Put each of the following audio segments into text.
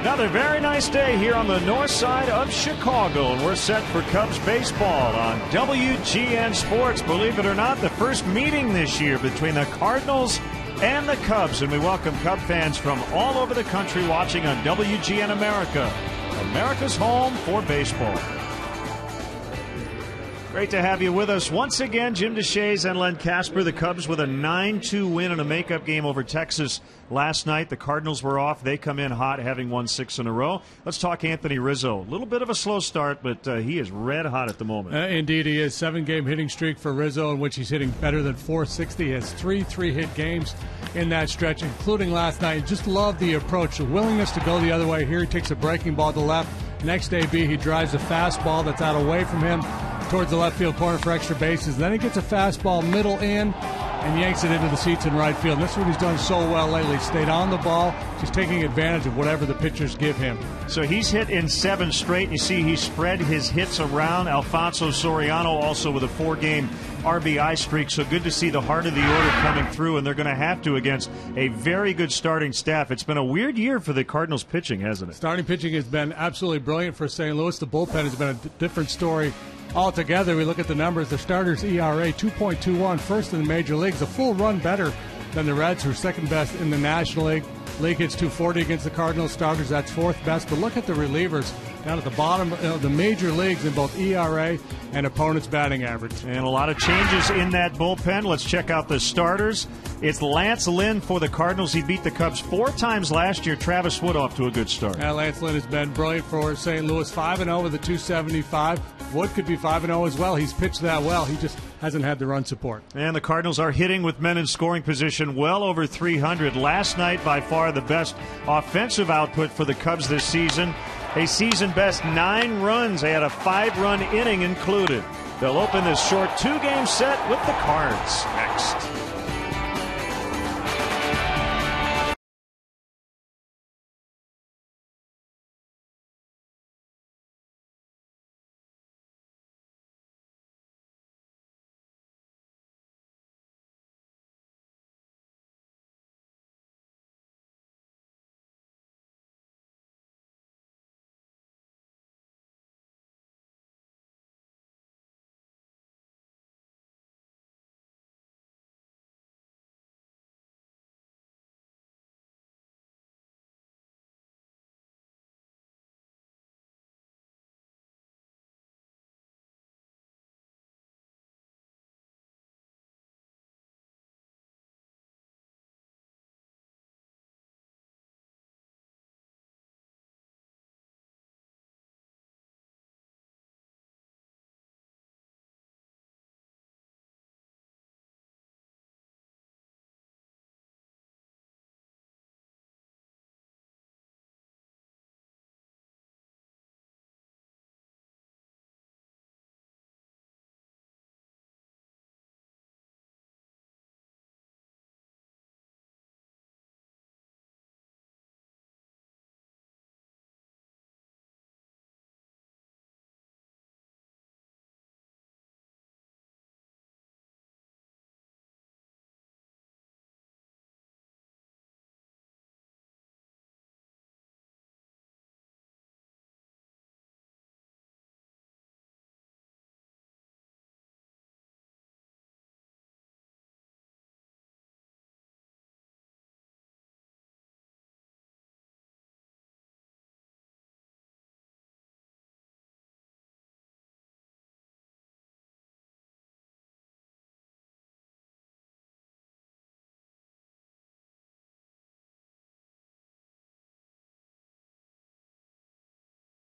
Another very nice day here on the north side of Chicago, and we're set for Cubs baseball on WGN Sports. Believe it or not, the first meeting this year between the Cardinals and the Cubs, and we welcome Cub fans from all over the country watching on WGN America, America's home for baseball. Great to have you with us once again. Jim DeShays and Len Casper. The Cubs with a 9-2 win in a makeup game over Texas last night. The Cardinals were off. They come in hot, having won 6 in a row. Let's talk Anthony Rizzo. A little bit of a slow start, but he is red hot at the moment. Indeed, he is. 7-game hitting streak for Rizzo, in which he's hitting better than .460. He has 3 3-hit games in that stretch, including last night. Just love the approach, the willingness to go the other way. Here he takes a breaking ball to left. Next AB, he drives a fastball that's out away from him towards the left field corner for extra bases. Then he gets a fastball middle in and yanks it into the seats in right field. And this is what he's done so well lately. He's stayed on the ball, just taking advantage of whatever the pitchers give him. So he's hit in 7 straight. You see he spread his hits around. Alfonso Soriano also with a 4-game RBI streak. So good to see the heart of the order coming through, and they're going to have to against a very good starting staff. It's been a weird year for the Cardinals pitching, hasn't it? Starting pitching has been absolutely brilliant for St. Louis. The bullpen has been a different story altogether. We look at the numbers. The starters' ERA 2.21, first in the major leagues, a full run better than the Reds, who are second best in the National League. League hits 240 against the Cardinals. Starters, that's 4th best. But look at the relievers down at the bottom of the major leagues in both ERA and opponent's batting average. And a lot of changes in that bullpen. Let's check out the starters. It's Lance Lynn for the Cardinals. He beat the Cubs 4 times last year. Travis Wood off to a good start. Lance Lynn has been brilliant for St. Louis, 5-0 with a 275. Wood could be 5-0 as well. He's pitched that well. He just hasn't had the run support. And the Cardinals are hitting with men in scoring position well over 300. Last night, by far the best offensive output for the Cubs this season. A season-best 9 runs. They had a 5-run inning included. They'll open this short 2-game set with the Cards next.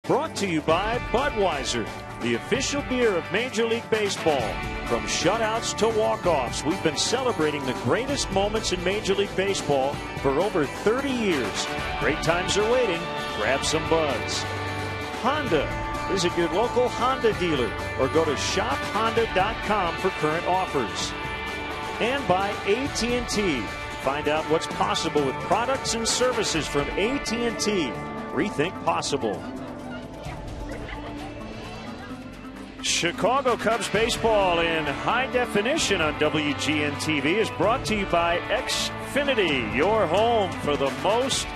Brought to you by Budweiser, the official beer of Major League Baseball. From shutouts to walk-offs, we've been celebrating the greatest moments in Major League Baseball for over 30 years. Great times are waiting. Grab some buds. Honda. Visit your local Honda dealer or go to shophonda.com for current offers. And by AT&T. Find out what's possible with products and services from AT&T. Rethink possible. Chicago Cubs baseball in high definition on WGN TV is brought to you by Xfinity, your home for the most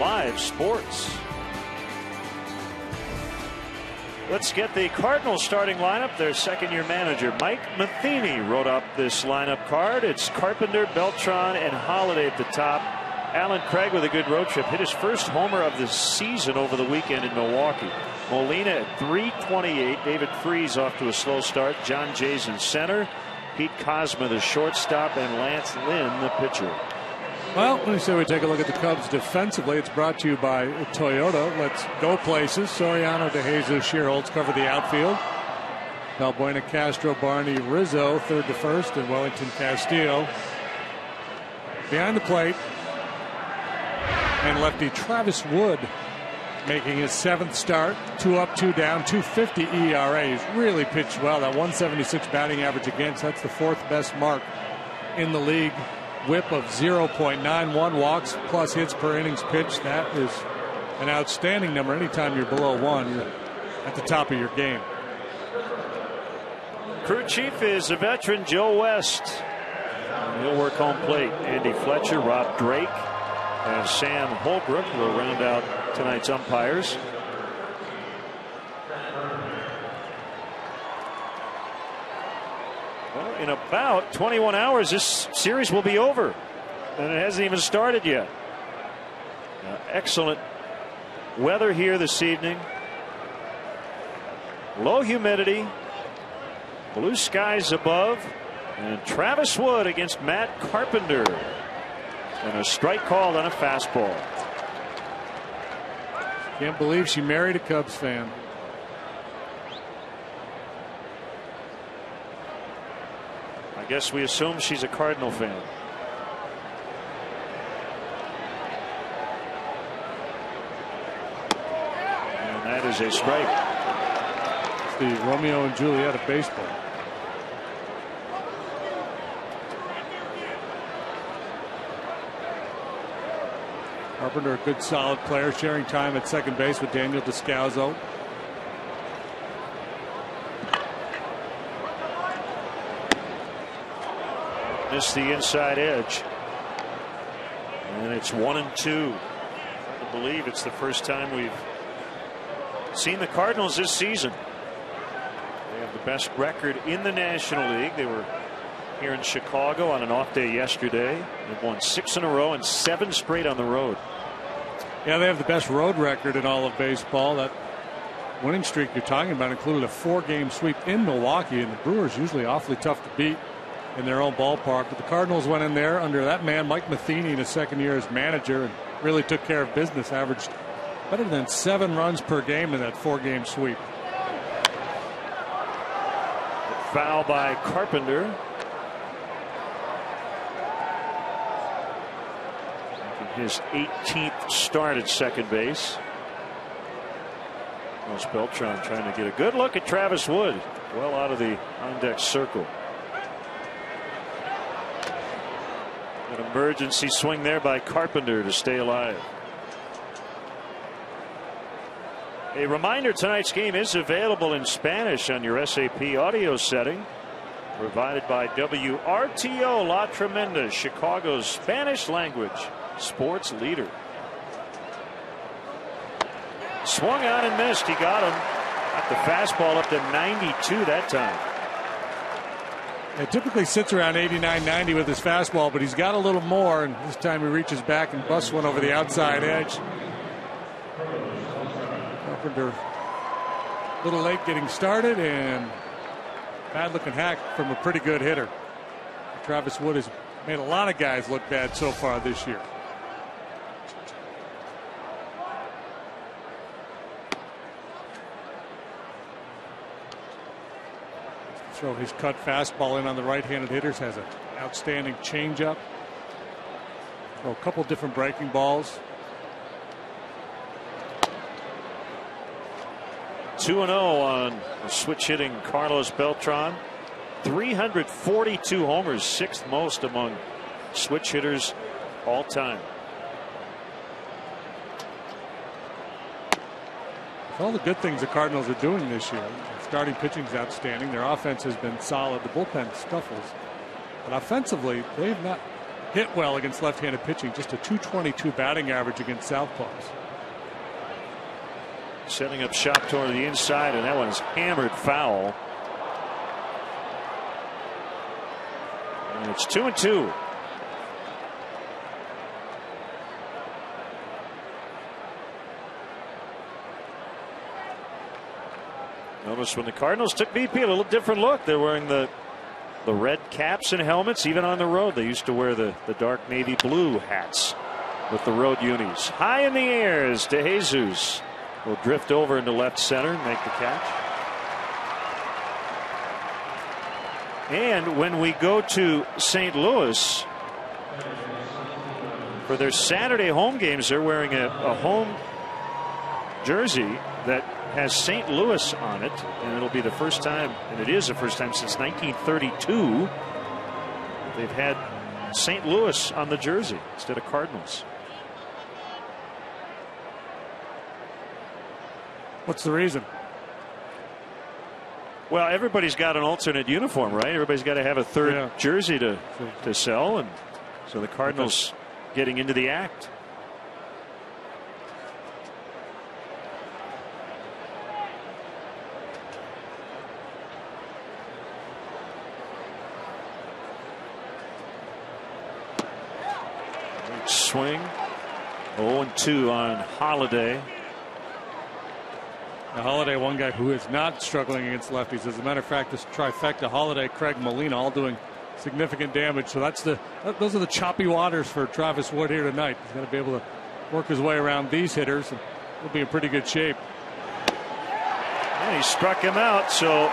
live sports. Let's get the Cardinals starting lineup. Their second-year manager, Mike Matheny, wrote up this lineup card. It's Carpenter, Beltran, and Holiday at the top. Alan Craig with a good road trip. Hit his first homer of the season over the weekend in Milwaukee. Molina at 328. David Freese off to a slow start. John Jays in center. Pete Kozma, the shortstop, and Lance Lynn, the pitcher. Well, let me say we take a look at the Cubs defensively. It's brought to you by Toyota. Let's go places. Soriano, De Jesus, Shearholtz cover the outfield. Valbuena, Castro, Barney, Rizzo, third to first, and Wellington Castillo behind the plate. And lefty Travis Wood making his 7th start. 2 up, 2 down, 2.50 ERA. He's really pitched well. That 176 batting average against, that's the 4th best mark in the league. Whip of 0.91, walks plus hits per innings pitched. That is an outstanding number. Anytime you're below 1, you're at the top of your game. Crew chief is a veteran, Joe West. He'll work home plate. Andy Fletcher, Rob Drake, and Sam Holbrook will round out tonight's umpires. Well, in about 21 hours, this series will be over, and it hasn't even started yet. Excellent weather here this evening. Low humidity, blue skies above, and Travis Wood against Matt Carpenter. And a strike called on a fastball. Can't believe she married a Cubs fan. I guess we assume she's a Cardinal fan. And that is a strike. It's the Romeo and Juliet of baseball. Carpenter, a good solid player, sharing time at second base with Daniel Descalzo. Missed the inside edge. And it's 1-2. Hard to believe it's the first time we've seen the Cardinals this season. They have the best record in the National League. They were here in Chicago on an off day yesterday. They've won 6 in a row and 7 straight on the road. Yeah, they have the best road record in all of baseball. That winning streak you're talking about included a 4-game sweep in Milwaukee, and the Brewers usually awfully tough to beat in their own ballpark. But the Cardinals went in there under that man, Mike Matheny, in his second year as manager, and really took care of business. Averaged better than 7 runs per game in that 4-game sweep. Foul by Carpenter. His 18th start at second base. Carlos Beltran trying to get a good look at Travis Wood. Well out of the on-deck circle. An emergency swing there by Carpenter to stay alive. A reminder, tonight's game is available in Spanish on your SAP audio setting. Provided by WRTO La Tremenda, Chicago's Spanish language sports leader. Swung on and missed. He got him. Got the fastball up to 92 that time. It typically sits around 89, 90 with his fastball, but he's got a little more, and this time he reaches back and busts one over the outside edge. Carpenter a little late getting started, and bad looking hack from a pretty good hitter. Travis Wood has made a lot of guys look bad so far this year. Throw his cut fastball in on the right-handed hitters. Has an outstanding changeup. Throw a couple different breaking balls. 2-0 on the switch hitting Carlos Beltran. 342 homers, 6th most among switch hitters all time. All the good things the Cardinals are doing this year. Starting pitching is outstanding. Their offense has been solid. The bullpen scuffles. But offensively, they have not hit well against left-handed pitching. Just a .222 batting average against southpaws. setting up shop toward the inside, and that one's hammered foul. And it's 2-2. Notice when the Cardinals took BP, a little different look. They're wearing the red caps and helmets. Even on the road, they used to wear the dark navy blue hats with the road unis. High in the air as DeJesus will drift over into left center and make the catch. And when we go to St. Louis for their Saturday home games, they're wearing a home jersey that has St. Louis on it, and it'll be the first time, and it is the first time since 1932 they've had St. Louis on the jersey instead of Cardinals. What's the reason? Well, everybody's got an alternate uniform, right? Everybody's got to have a third jersey to sell, and so the Cardinals getting into the act. Swing. 0-2 on Holiday. Now, Holiday, one guy who is not struggling against lefties. As a matter of fact, this trifecta, Holiday, Craig, Molina, all doing significant damage. So those are the choppy waters for Travis Wood here tonight. He's going to be able to work his way around these hitters, and he'll be in pretty good shape. And he struck him out, so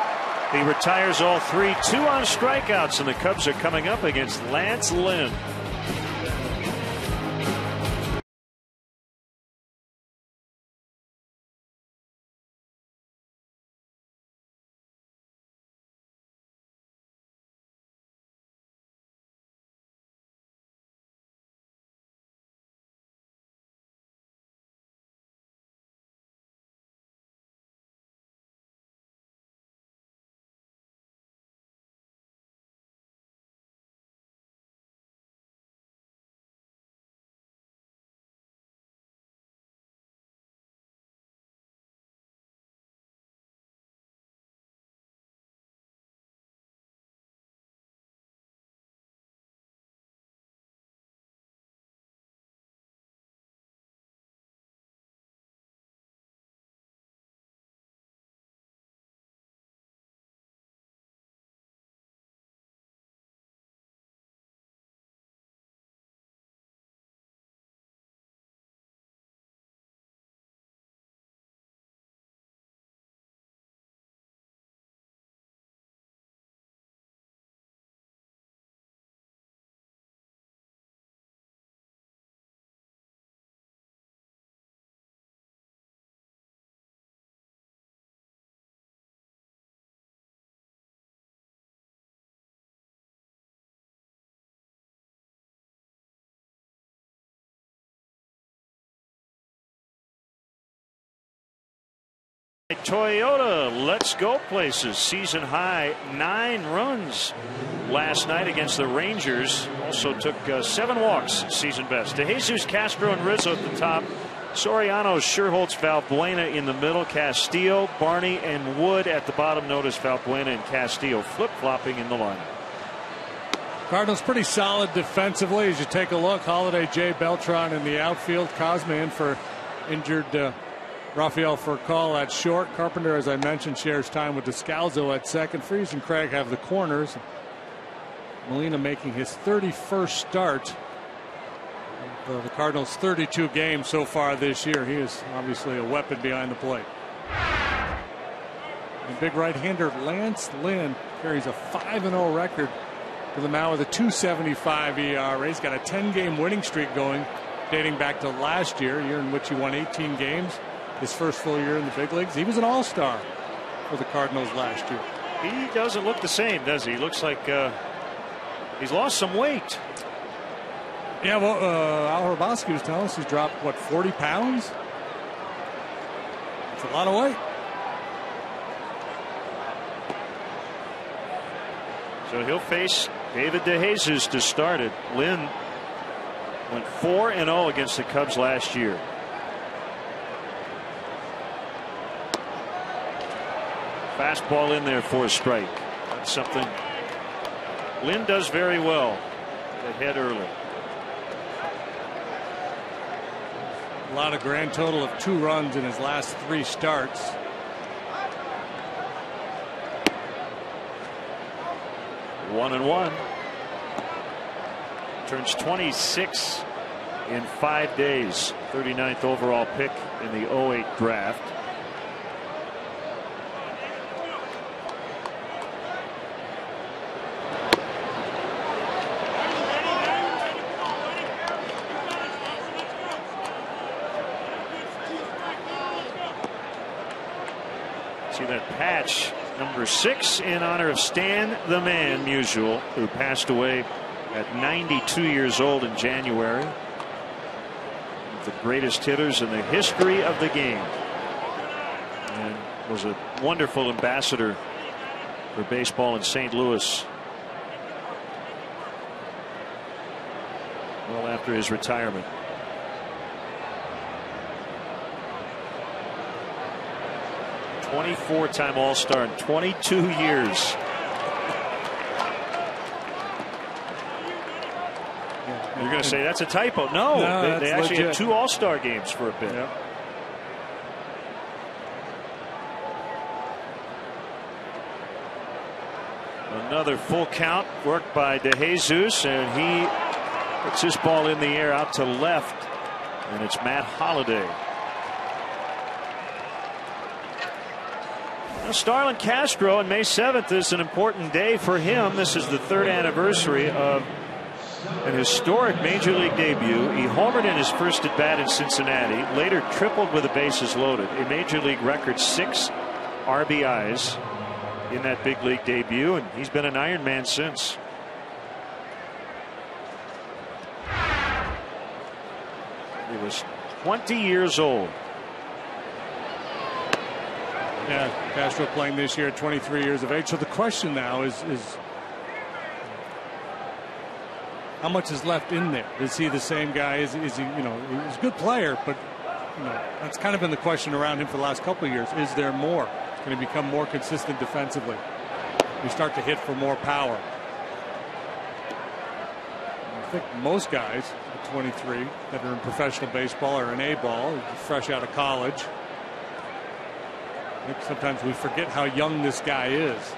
he retires all three. 2 on strikeouts, and the Cubs are coming up against Lance Lynn. Toyota, let's go places. Season high 9 runs last night against the Rangers. Also took 7 walks, season best. DeJesus, Castro, and Rizzo at the top. Soriano, Scherholtz, Valbuena in the middle. Castillo, Barney, and Wood at the bottom. Notice Valbuena and Castillo flip-flopping in the lineup. Cardinals pretty solid defensively as you take a look. Holiday, Jay Beltran in the outfield. Cosma in for injured Rafael Furcal at short. Carpenter, as I mentioned, shares time with Descalzo at second. Freese and Craig have the corners. Molina making his 31st start of the Cardinals' 32 games so far this year. He is obviously a weapon behind the plate. And big right-hander Lance Lynn carries a 5-0 record to the mound with a 2.75 ERA. He's got a 10-game winning streak going dating back to last year, a year in which he won 18 games. His first full year in the big leagues. He was an all-star for the Cardinals last year. He doesn't look the same, does he? He looks like he's lost some weight. Yeah, well, Al Hrabosky was telling us he's dropped, what, 40 pounds? That's a lot of weight. So he'll face David DeJesus to start it. Lynn went 4-0 against the Cubs last year. Fastball in there for a strike. That's something Lynn does very well. Ahead early. A lot of grand total of 2 runs in his last 3 starts. One and one. Turns 26 in 5 days. 39th overall pick in the 08 draft. See that patch, number 6, in honor of Stan the Man Musial, who passed away at 92 years old in January. One of the greatest hitters in the history of the game, and was a wonderful ambassador for baseball in St. Louis well after his retirement. '24-time All-Star in 22 years. You're going to say that's a typo. No, they actually legit. had 2 All-Star games for a bit. Yep. Another full count worked by DeJesus, and he puts his ball in the air out to left, and it's Matt Holliday. Now, Starlin Castro on May 7th is an important day for him. This is the 3rd anniversary of an historic major league debut. He homered in his first at bat in Cincinnati, later tripled with the bases loaded, a major league record 6 RBIs in that big league debut, and he's been an Iron Man since. He was 20 years old. Yeah, Castro playing this year at 23 years of age. So the question now is how much is left in there? Is he the same guy? Is he, he's a good player, but that's kind of been the question around him for the last couple of years. Is there more? Can he become more consistent defensively? We start to hit for more power. I think most guys at 23 that are in professional baseball are an A-ball, fresh out of college. I think sometimes we forget how young this guy is.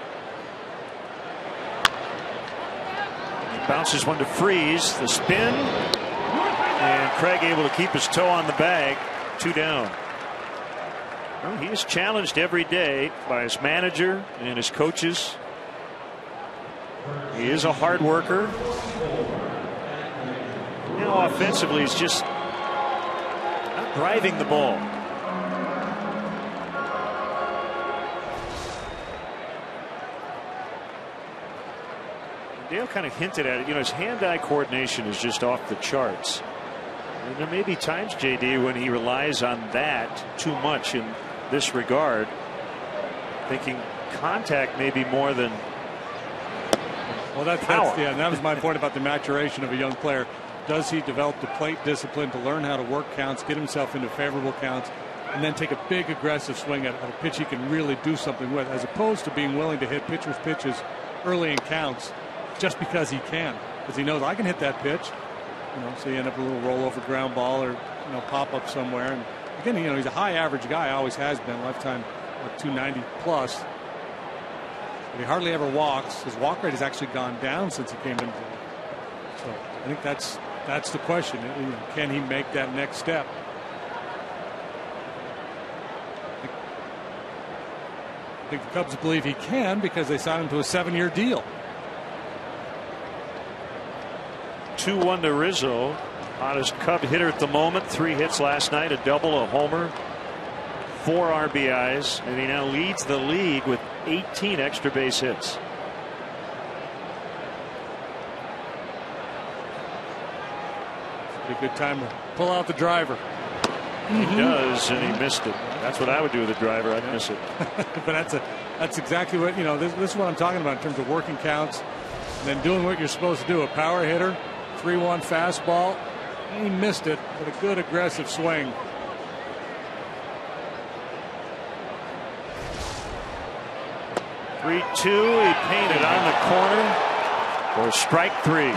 He bounces one to Freeze. The spin. And Craig able to keep his toe on the bag. 2 down. Well, he is challenged every day by his manager and his coaches. He is a hard worker. Now offensively, he's just not driving the ball. Dale kind of hinted at it. His hand-eye coordination is just off the charts. And there may be times, JD, when he relies on that too much in this regard, thinking contact may be more than power. Yeah, and that was my point about the maturation of a young player. Does he develop the plate discipline to learn how to work counts, get himself into favorable counts, and then take a big aggressive swing at a pitch he can really do something with, as opposed to being willing to hit pitchers' pitches early in counts just because he can, because he knows I can hit that pitch. So you end up with a little rollover ground ball or pop up somewhere. And again, he's a high average guy, always has been, lifetime 290 plus. But he hardly ever walks. His walk rate has actually gone down since he came into it. So I think that's the question. Can he make that next step? I think the Cubs believe he can because they signed him to a 7-year deal. 2-1 to Rizzo, hottest Cub hitter at the moment. 3 hits last night, a double, a homer, 4 RBIs, and he now leads the league with 18 extra base hits. Be a good time to pull out the driver. He does, and he missed it. That's what I would do with a driver. I'd miss it. But that's exactly what this is what I'm talking about in terms of working counts and then doing what you're supposed to do. A power hitter, 3-1 fastball. He missed it, but a good aggressive swing. 3-2. He painted on the corner for strike 3.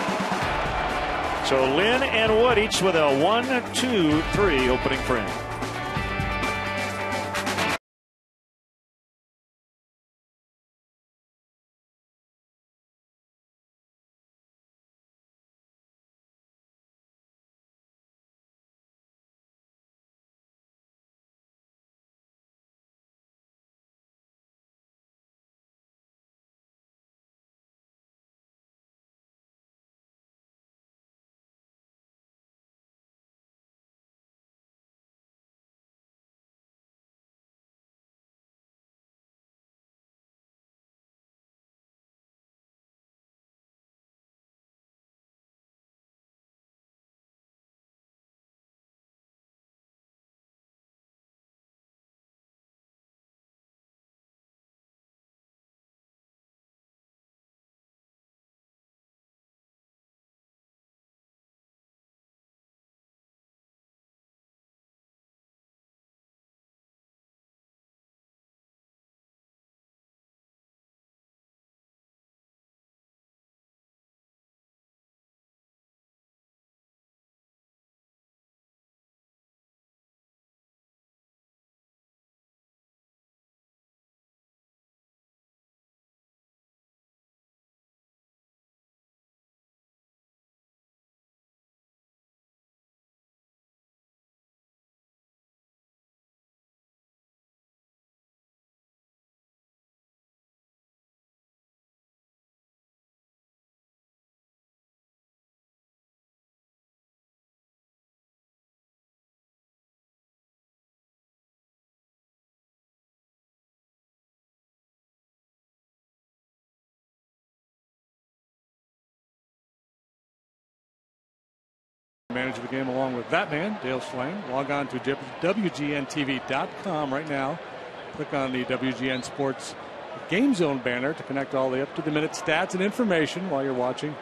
So Lynn and Wood each with a 1-2-3 opening frame. Manager of the game along with that man, Dale Schlang. Log on to WGNTV.com right now. Click on the WGN Sports Game Zone banner to connect all the up-to-the-minute stats and information while you're watching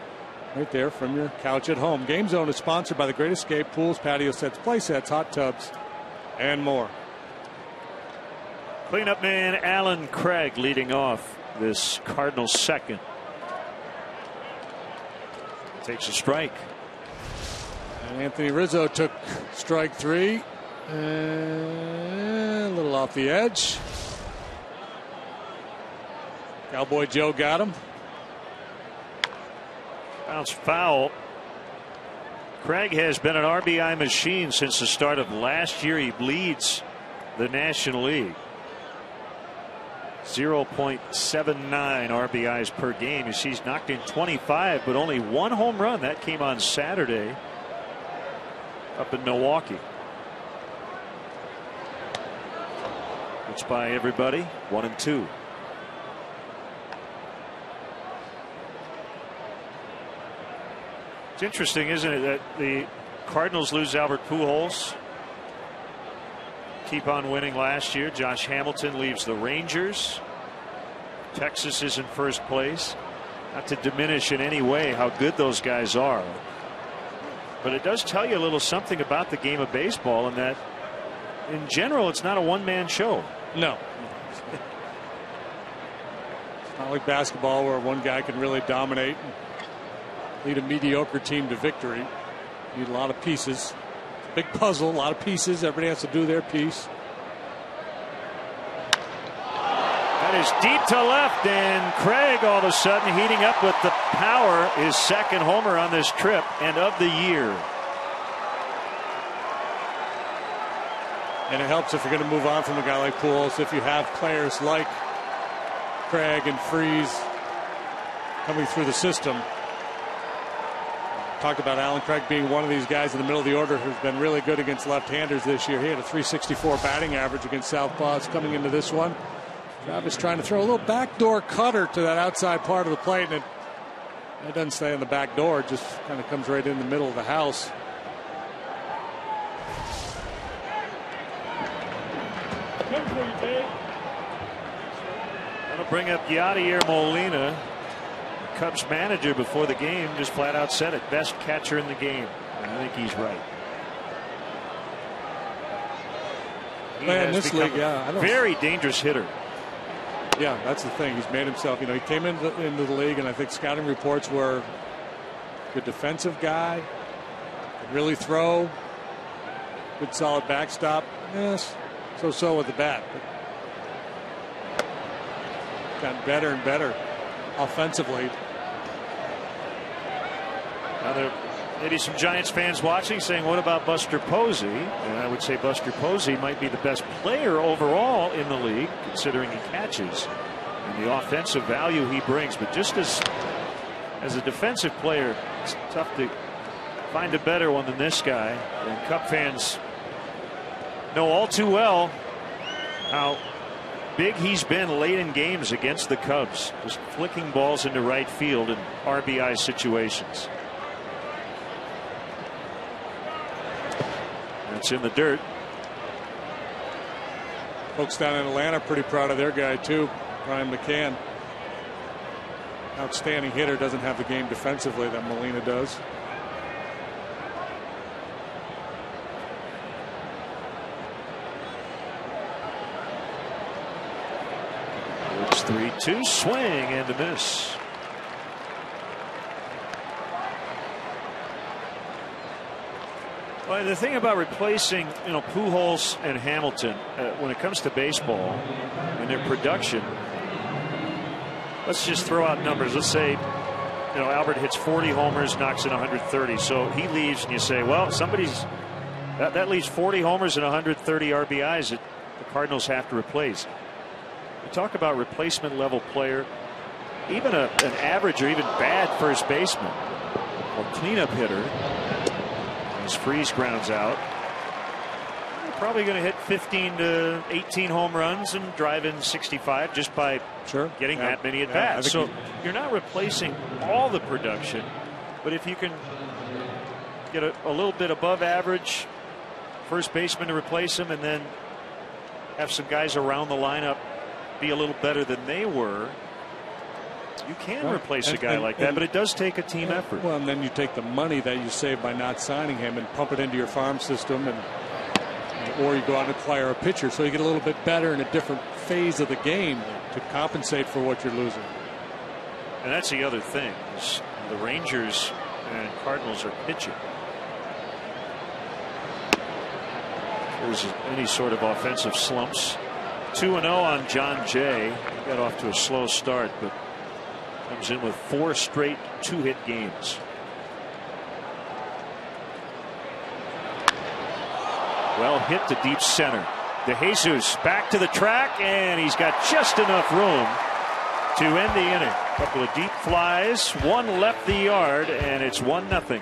right there from your couch at home. Game Zone is sponsored by The Great Escape, pools, patio sets, play sets, hot tubs, and more. Cleanup man Alan Craig leading off this Cardinals second. Takes a strike. And Anthony Rizzo took strike 3. A little off the edge. Cowboy Joe got him. Bounce foul. Craig has been an RBI machine since the start of last year. He leads the National League. 0.79 RBIs per game. You see he's knocked in 25, but only one home run. That came on Saturday up in Milwaukee. It's by everybody. 1-2. It's interesting, isn't it, that the Cardinals lose Albert Pujols. Keep on winning last year. Josh Hamilton leaves the Rangers. Texas is in first place. Not to diminish in any way how good those guys are, but it does tell you a little something about the game of baseball, and that in general it's not a one-man show. No. It's not like basketball where one guy can really dominate and lead a mediocre team to victory. You need a lot of pieces. Big puzzle, a lot of pieces. Everybody has to do their piece. That is deep to left, and Craig all of a sudden heating up with the power. His second homer on this trip and of the year. And it helps if you're going to move on from a guy like Pujols, if you have players like Craig and Freese coming through the system. Talked about Alan Craig being one of these guys in the middle of the order who's been really good against left-handers this year. He had a .364 batting average against southpaws coming into this one. Travis trying to throw a little backdoor cutter to that outside part of the plate, and it doesn't stay on the back door. It just kind of comes right in the middle of the house. That'll bring up Yadier Molina. Cubs manager before the game just flat out said it. Best catcher in the game. And I think he's right. He Man, has this become league, a very dangerous hitter. Yeah, that's the thing. He's made himself. He came into the league, and I think scouting reports were good defensive guy, could really throw, good solid backstop. Yes, so with the bat. But gotten better and better offensively. Now there may be some Giants fans watching saying, what about Buster Posey? And I would say Buster Posey might be the best player overall in the league, considering he catches and the offensive value he brings. But just as a defensive player, it's tough to find a better one than this guy. And Cub fans know all too well how big he's been late in games against the Cubs, just flicking balls into right field in RBI situations. It's in the dirt. Folks down in Atlanta pretty proud of their guy too, Brian McCann. Outstanding hitter, doesn't have the game defensively that Molina does. It's 3-2 swing and a miss. Well, the thing about replacing, Pujols and Hamilton when it comes to baseball and their production, let's just throw out numbers. Let's say, Albert hits 40 homers, knocks in 130. So he leaves, and you say, well, that leaves 40 homers and 130 RBIs that the Cardinals have to replace. You talk about replacement level player, even an average or even bad first baseman or cleanup hitter. As Freeze grounds out, you're probably going to hit 15 to 18 home runs and drive in 65 just by getting that many at bats. So you're not replacing all the production, but if you can get a little bit above average first baseman to replace him, and then have some guys around the lineup be a little better than they were, you can replace a guy like that, but it does take a team effort. Well, and then you take the money that you save by not signing him and pump it into your farm system, or you go out and acquire a pitcher, so you get a little bit better in a different phase of the game to compensate for what you're losing. And that's the other thing, is the Rangers and Cardinals are pitching. If there's any sort of offensive slumps. 2-0 on John Jay. He got off to a slow start, but comes in with 4 straight 2-hit games. Well hit to deep center. DeJesus back to the track, and he's got just enough room to end the inning. A couple of deep flies, one left the yard, and it's 1-0.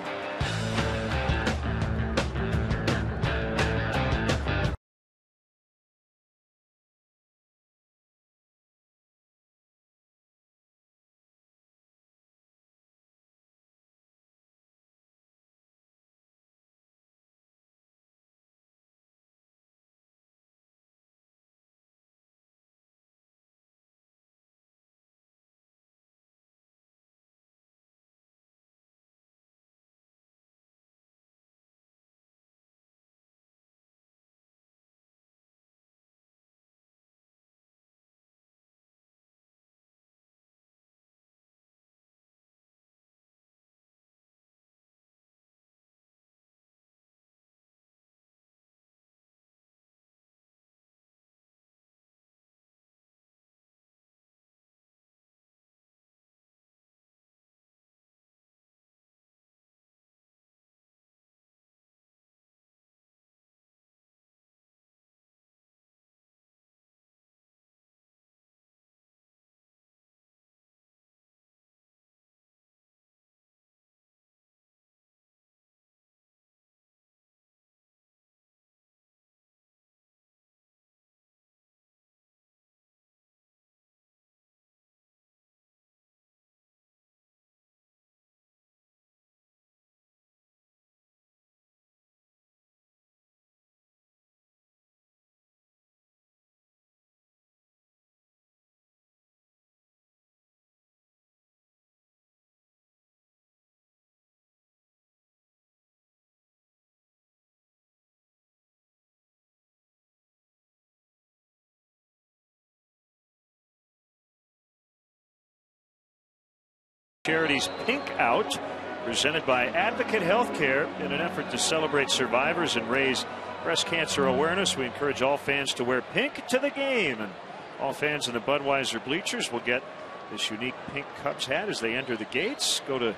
Charities Pink Out, presented by Advocate Healthcare in an effort to celebrate survivors and raise breast cancer awareness. We encourage all fans to wear pink to the game, and all fans in the Budweiser bleachers will get this unique pink Cubs hat as they enter the gates. Go to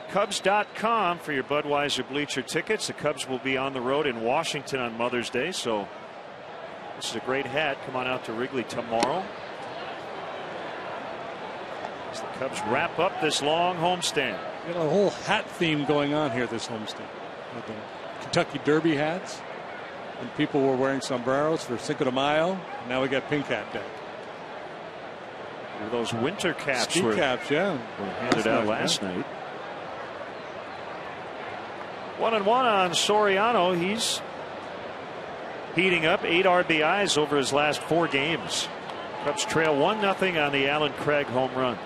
Cubs.com for your Budweiser bleacher tickets. The Cubs will be on the road in Washington on Mother's Day, so this is a great hat. Come on out to Wrigley tomorrow as the Cubs wrap up this long homestand. You got a whole hat theme going on here this homestand. With the Kentucky Derby hats, and people were wearing sombreros for Cinco de Mayo. Now we got pink hat day. Those winter caps Ski caps, yeah, were handed out last night. 1-1 on Soriano. He's heating up. 8 RBIs over his last 4 games. Cubs trail 1-0 on the Allen Craig home run.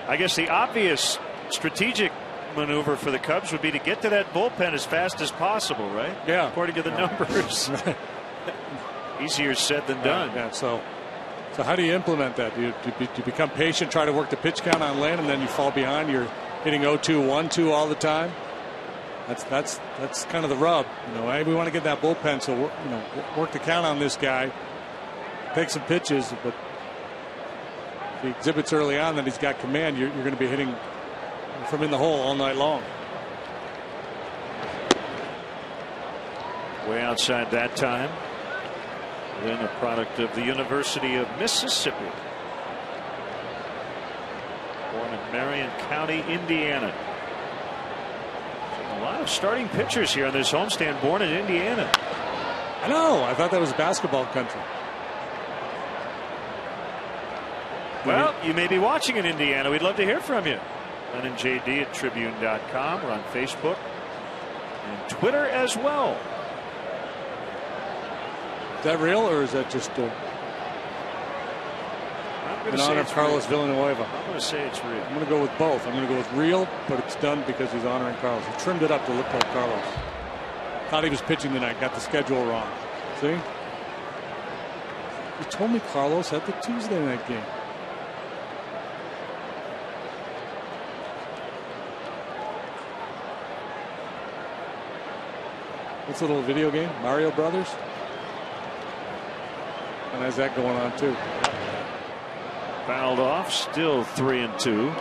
I guess the obvious strategic maneuver for the Cubs would be to get to that bullpen as fast as possible, right? Yeah. According to the numbers. Easier said than done. Yeah. So how do you implement that? Do you become patient, try to work the pitch count on Lynn, and then you fall behind? You're hitting 0-2, 1-2 all the time. That's kind of the rub. You know, hey, we want to get that bullpen, so work the count on this guy. Take some pitches, but if he exhibits early on that he's got command, you're going to be hitting from in the hole all night long. Way outside that time. Then a product of the University of Mississippi. Born in Marion County, Indiana. A lot of starting pitchers here on this homestand born in Indiana. I know. I thought that was basketball country. Well, you may be watching in Indiana. We'd love to hear from you. Len and JD at Tribune.com. We're on Facebook and Twitter as well. Is that real, or is that just in honor of Carlos Villanueva? I'm going to say it's real. I'm going to go with both. I'm going to go with real, but it's done because he's honoring Carlos. He trimmed it up to look like Carlos. Thought he was pitching tonight. Got the schedule wrong. See? You told me Carlos had the Tuesday night game. What's a little video game? Mario Brothers? And how's that going on too? Fouled off, still 3-2.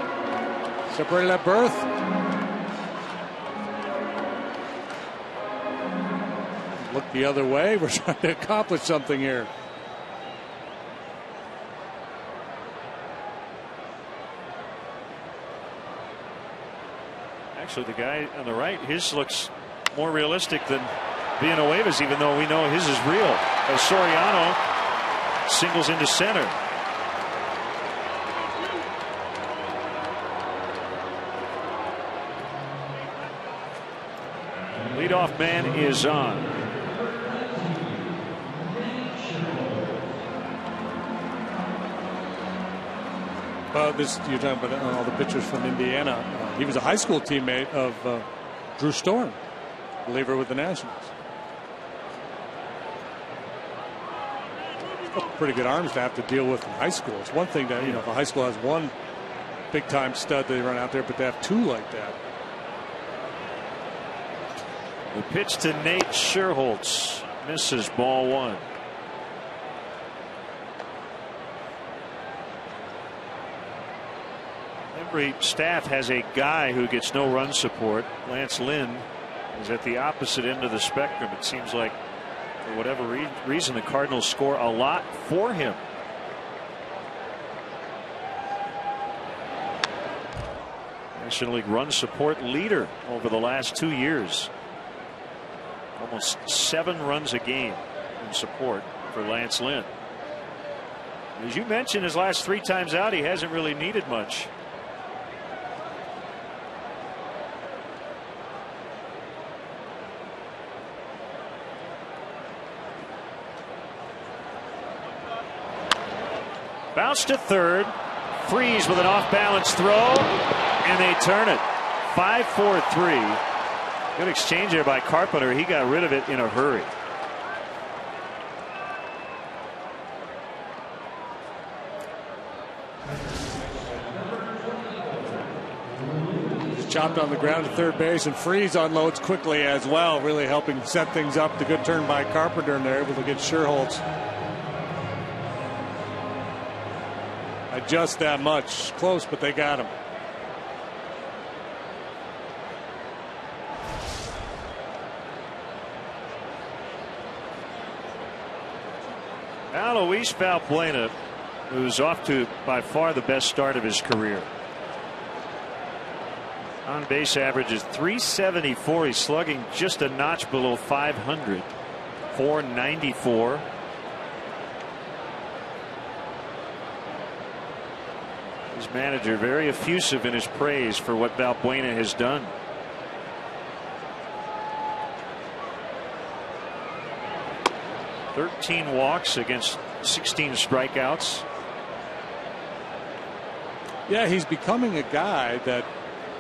Separated at birth. Look the other way. We're trying to accomplish something here. Actually, the guy on the right, his looks more realistic than Villanueva's, even though we know his is real. As Soriano singles into center. Leadoff man is on. This you're talking about all the pitchers from Indiana. He was a high school teammate of Drew Storm, reliever with the Nationals. Pretty good arms to have to deal with in high school. It's one thing that, if a high school has one big time stud they run out there, but they have 2 like that. The pitch to Nate Scherholtz misses, ball 1. Every staff has a guy who gets no run support. Lance Lynn is at the opposite end of the spectrum. It seems like for whatever reason the Cardinals score a lot for him. National League run support leader over the last 2 years. Almost 7 runs a game in support for Lance Lynn. As you mentioned, his last 3 times out, he hasn't really needed much. Bounce to third. Freeze with an off-balance throw, and they turn it. 5-4-3. Good exchange there by Carpenter. He got rid of it in a hurry. chopped on the ground at third base, and Freese unloads quickly as well, really helping set things up. The good turn by Carpenter, and they're able to get Sherholtz just that much. Close, but they got him. Now Luis Valbuena, who's off to by far the best start of his career. On base average is .374. He's slugging just a notch below .500. .494. His manager very effusive in his praise for what Valbuena has done. .13 walks against 16 strikeouts. Yeah, he's becoming a guy that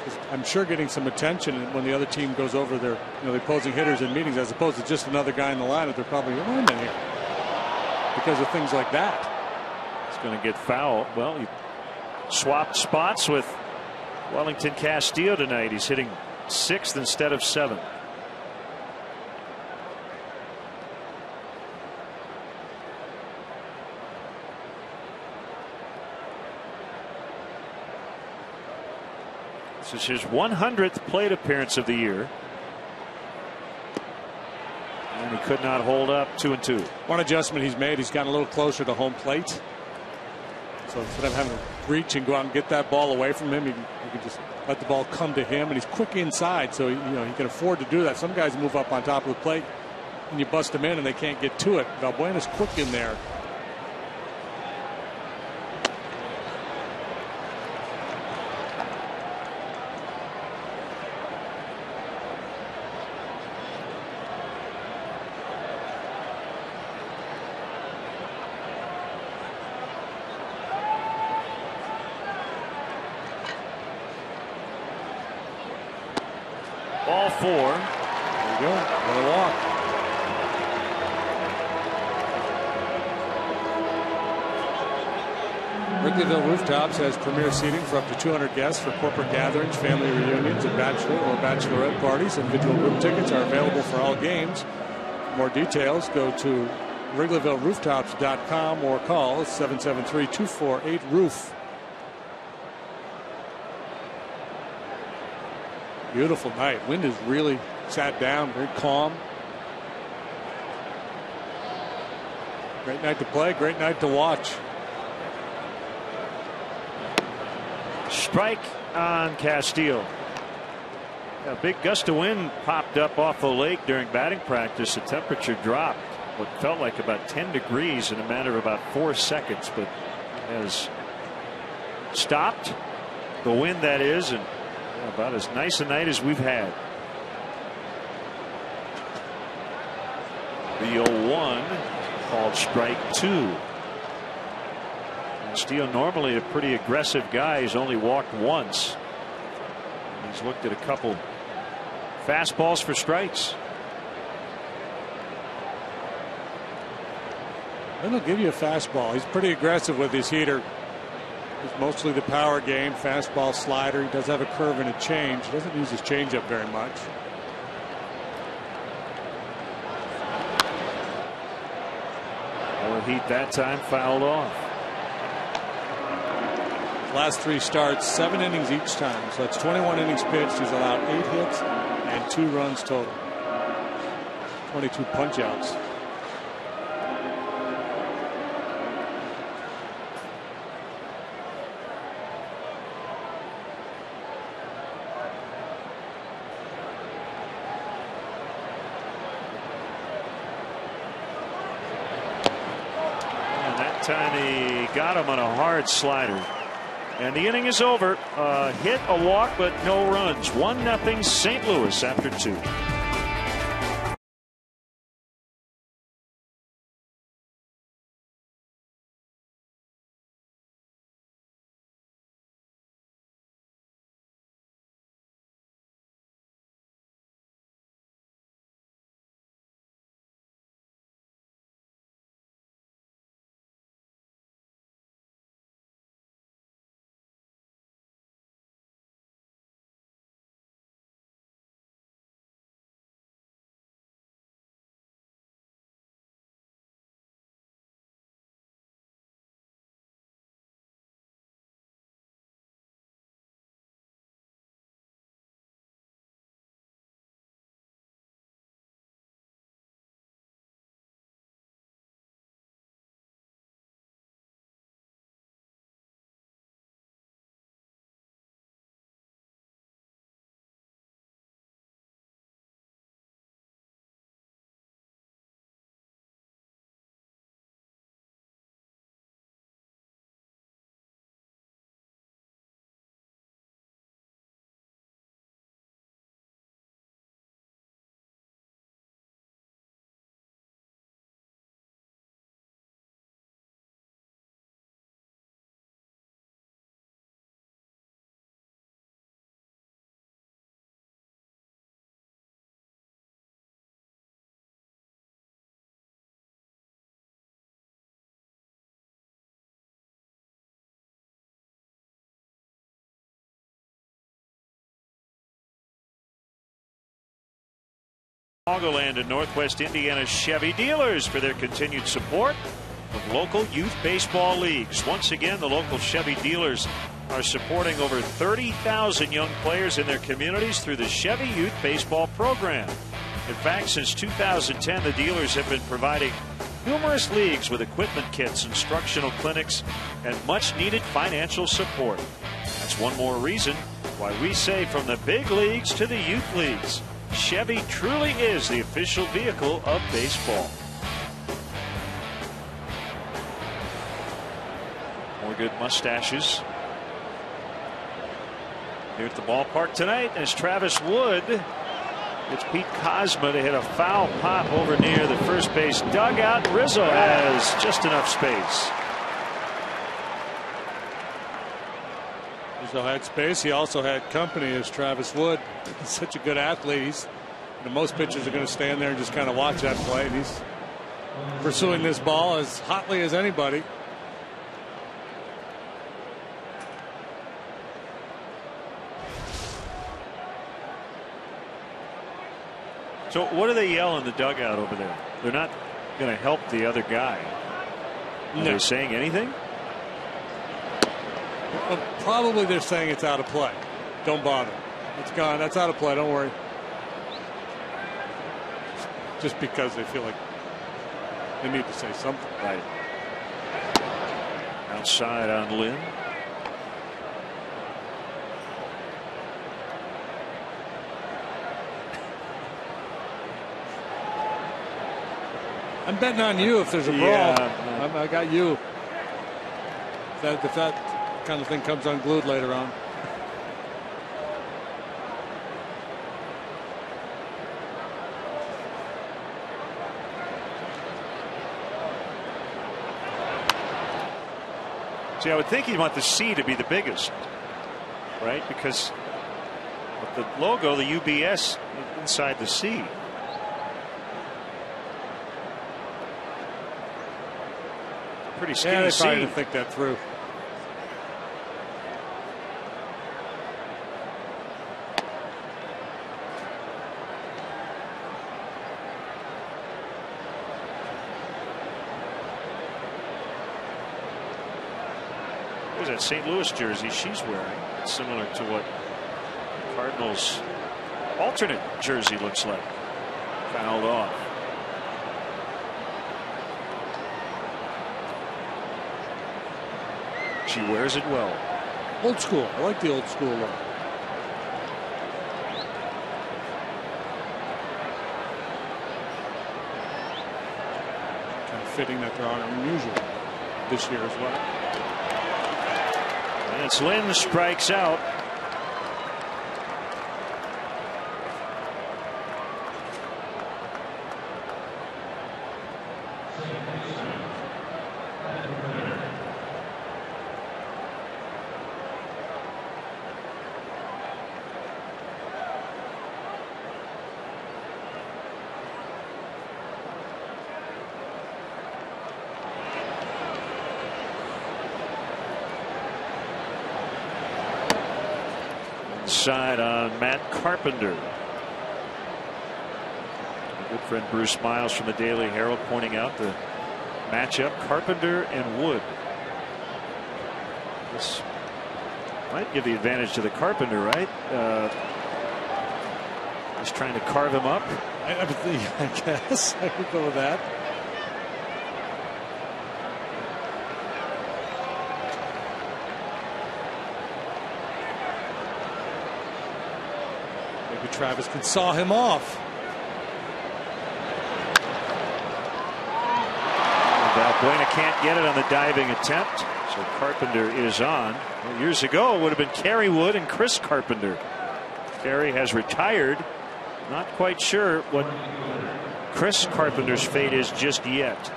is, I'm sure, getting some attention when the other team goes over their, the opposing hitters in meetings, as opposed to just another guy in the lineup. They're probably going, wait a minute, because of things like that. He's going to get fouled. Well, he swapped spots with Wellington Castillo tonight. He's hitting 6th instead of 7th. This is his 100th plate appearance of the year. And he could not hold up. 2-2. One adjustment he's made, he's gotten a little closer to home plate. So instead of having to reach and go out and get that ball away from him, he can just let the ball come to him, and he's quick inside, so he can afford to do that. Some guys move up on top of the plate and you bust them in and they can't get to it. Valbuena's quick in there. Ball 4. There you go. Another walk. Wrigleyville Rooftops has premier seating for up to 200 guests for corporate gatherings, family reunions, and bachelor or bachelorette parties. Individual room tickets are available for all games. For more details, go to WrigleyvilleRooftops.com or call 773-248-ROOF. Beautiful night. Wind has really sat down, very calm. Great night to play, great night to watch. Strike on Castillo. A big gust of wind popped up off the lake during batting practice. The temperature dropped what felt like about 10 degrees in a matter of about 4 seconds, but has stopped. The wind, that is, and about as nice a night as we've had. The 0-1 called strike 2. Castillo, normally a pretty aggressive guy. He's only walked once. He's looked at a couple fastballs for strikes. Then he'll give you a fastball. He's pretty aggressive with his heater. It's mostly the power game, fastball, slider. He does have a curve and a change. He doesn't use his changeup very much. More heat that time, fouled off. Last 3 starts, 7 innings each time. So that's 21 innings pitched. He's allowed 8 hits and 2 runs total. 22 punch outs. Time he got him on a hard slider, and the inning is over. Hit, a walk, but no runs. 1-0 St. Louis after 2. Chicagoland and Northwest Indiana Chevy dealers for their continued support of local youth baseball leagues. Once again, the local Chevy dealers are supporting over 30,000 young players in their communities through the Chevy Youth Baseball Program. In fact, since 2010, the dealers have been providing numerous leagues with equipment kits, instructional clinics, and much needed financial support. That's one more reason why we say from the big leagues to the youth leagues, Chevy truly is the official vehicle of baseball. More good mustaches here at the ballpark tonight as Travis Wood gets Pete Kozma to hit a foul pop over near the first base dugout. Rizzo has just enough space. Rizzo had space. He also had company as Travis Wood. He's such a good athlete. Most pitchers are going to stand there and just kind of watch that play. And he's pursuing this ball as hotly as anybody. So what do they yell in the dugout over there? They're not going to help the other guy. Are they saying anything? Well, probably they're saying it's out of play. Don't bother. It's gone. That's out of play. Don't worry. Just because they feel like they need to say something. Right. Outside on Lynn. I'm betting on you if there's a brawl. Yeah. I got you. If that kind of thing comes unglued later on. See, I would think you'd want the C to be the biggest, right? Because with the logo, the UBS inside the C. Pretty skinny yeah, they C. probably think that through. There's that St. Louis jersey she's wearing. It's similar to what Cardinals' alternate jersey looks like. Fouled off. She wears it well. Old school. I like the old school look. Kind of fitting that they're on unusual this year as well. And it's Lynn strikes out. Side on Matt Carpenter. My good friend Bruce Miles from the Daily Herald pointing out the matchup, Carpenter and Wood. This might give the advantage to the Carpenter, right? Just trying to carve him up. I guess I could go with that. Travis can saw him off. Valbuena can't get it on the diving attempt, so Carpenter is on. Well, years ago, it would have been Kerry Wood and Chris Carpenter. Kerry has retired. Not quite sure what Chris Carpenter's fate is just yet.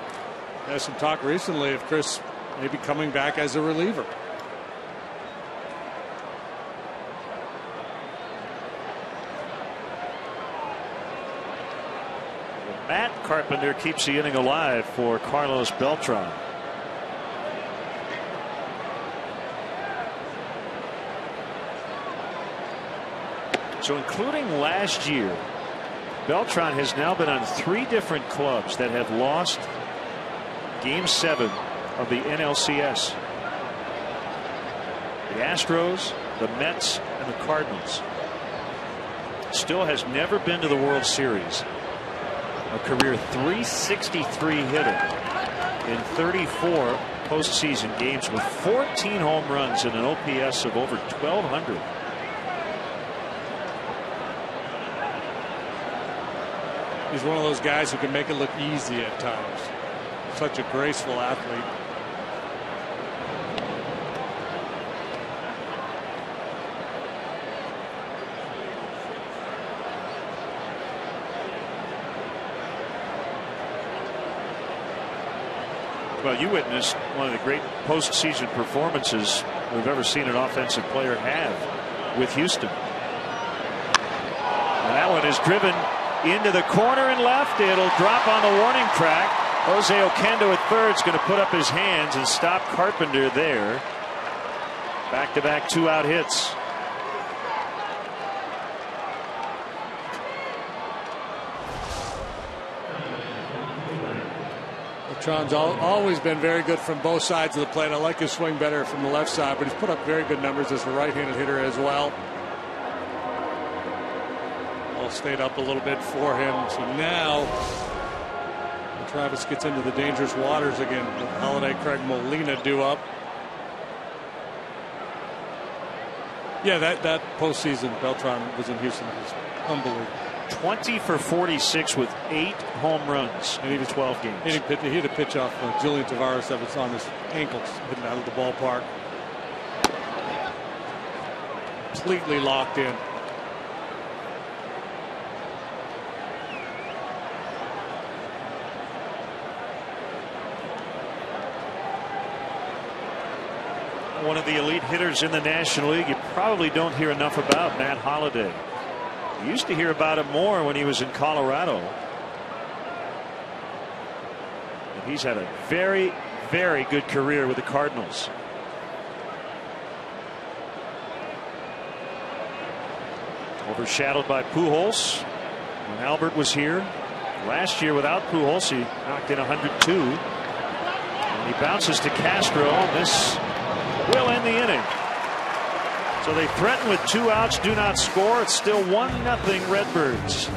There's some talk recently of Chris maybe coming back as a reliever. Matt Carpenter keeps the inning alive for Carlos Beltran. So including last year, Beltran has now been on 3 different clubs that have lost Game 7 of the NLCS. The Astros, the Mets, and the Cardinals. Still has never been to the World Series. A career .363 hitter in 34 postseason games with 14 home runs and an OPS of over 1,200. He's one of those guys who can make it look easy at times. Such a graceful athlete. Well, you witnessed one of the great postseason performances we've ever seen an offensive player have with Houston. And that one is driven into the corner and left. It'll drop on the warning track. Jose Oquendo at third is going to put up his hands and stop Carpenter there. Back-to-back 2-out hits. Beltran's always been very good from both sides of the plate. I like his swing better from the left side, but he's put up very good numbers as a right-handed hitter as well. All stayed up a little bit for him. So now Travis gets into the dangerous waters again with Holiday, Craig Molina due up. Yeah, that postseason Beltran was in Houston was unbelievable. 20 for 46 with 8 home runs in 12 games. And he hit a pitch off Julian Tavares that was on his ankles hitting out of the ballpark. Completely locked in. One of the elite hitters in the National League. You probably don't hear enough about Matt Holliday. You used to hear about him more when he was in Colorado. And he's had a very, very good career with the Cardinals. Overshadowed by Pujols when Albert was here. Last year without Pujols, he knocked in 102. And he bounces to Castro. This will end the inning. So they threaten with 2 outs, do not score. It's still 1-0 Redbirds.